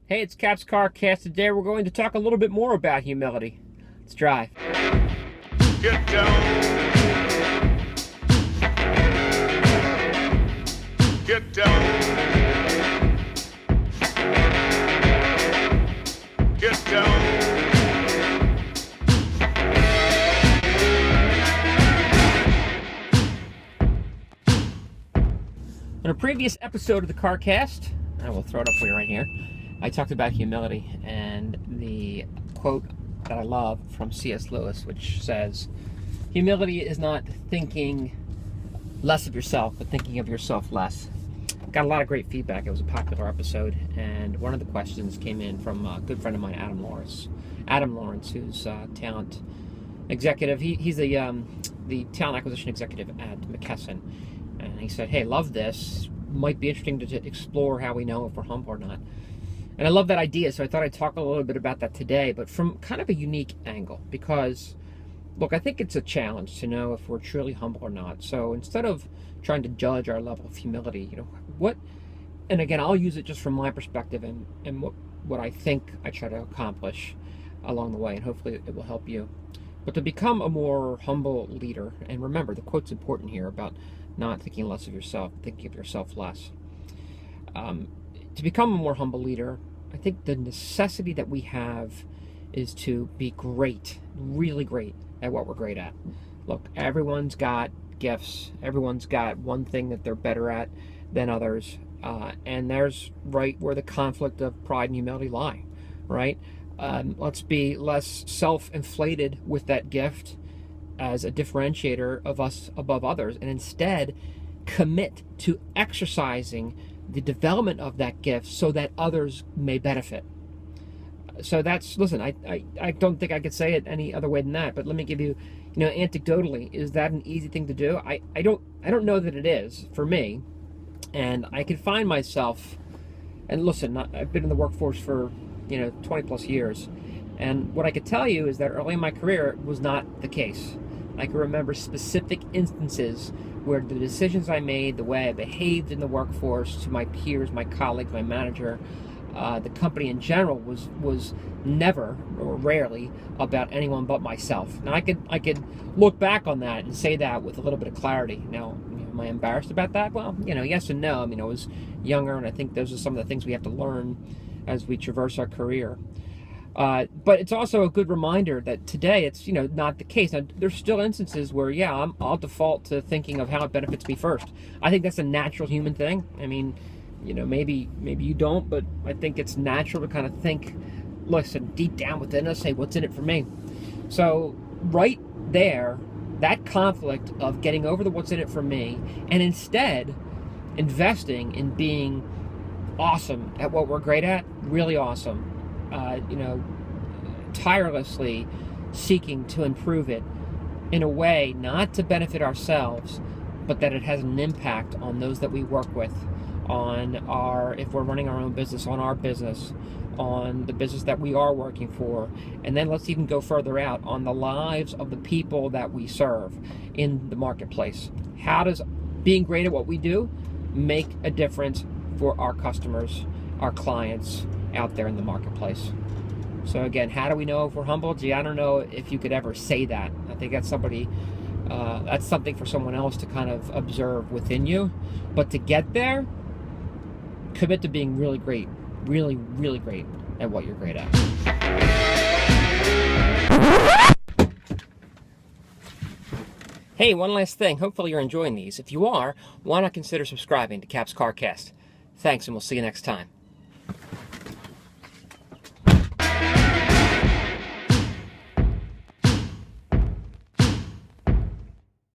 Hey, it's Cap's CarCast. Today we're going to talk a little bit more about humility. Let's drive. Get down. Get down. Get down. In a previous episode of the CarCast, I will throw it up for you right here, I talked about humility and the quote that I love from C.S. Lewis, which says, humility is not thinking less of yourself, but thinking of yourself less. Got a lot of great feedback. It was a popular episode, and one of the questions came in from a good friend of mine, Adam Lawrence. Adam Lawrence, who's a talent executive. He's the talent acquisition executive at McKesson. And he said, hey, love this. Might be interesting to explore how we know if we're humble or not. And I love that idea, so I thought I'd talk a little bit about that today, but from kind of a unique angle. Because, look, I think it's a challenge to know if we're truly humble or not. So instead of trying to judge our level of humility, and again, I'll use it just from my perspective and what I think I try to accomplish along the way, and hopefully it will help you. But to become a more humble leader, and remember, the quote's important here about not thinking less of yourself, thinking of yourself less. To become a more humble leader, I think the necessity that we have is to be great, really great at what we're great at. Look, everyone's got gifts. Everyone's got one thing that they're better at than others. And there's right where the conflict of pride and humility lie, right? Let's be less self-inflated with that gift as a differentiator of us above others, and instead commit to exercising the development of that gift so that others may benefit. So that's, listen, I don't think I could say it any other way than that, but let me give you, anecdotally, is that an easy thing to do? I don't know that it is for me, and I can find myself, and listen, I've been in the workforce for 20 plus years, and what I could tell you is that early in my career it was not the case. I can remember specific instances where the decisions I made, the way I behaved in the workforce to my peers, my colleagues, my manager, the company in general was never or rarely about anyone but myself. Now I could look back on that and say that with a little bit of clarity. Now, am I embarrassed about that? Well, yes and no. I was younger, and I think those are some of the things we have to learn as we traverse our career. But it's also a good reminder that today it's not the case. Now, there's still instances where I'll default to thinking of how it benefits me first. I think that's a natural human thing. Maybe you don't, but I think it's natural to kind of think, listen, deep down within us, hey, what's in it for me? So right there, that conflict of getting over the what's in it for me, and instead investing in being awesome at what we're great at, really awesome. Tirelessly seeking to improve it in a way not to benefit ourselves, but that it has an impact on those that we work with, if we're running our own business, on our business, on the business that we are working for, and then let's even go further out on the lives of the people that we serve in the marketplace. How does being great at what we do make a difference for our customers, our clients out there in the marketplace? So again, how do we know if we're humble? Gee, I don't know if you could ever say that. I think that's something for someone else to kind of observe within you. But to get there, commit to being really great, really, really great at what you're great at. Hey, one last thing. Hopefully you're enjoying these. If you are, why not consider subscribing to Cap's CarCast? Thanks, and we'll see you next time.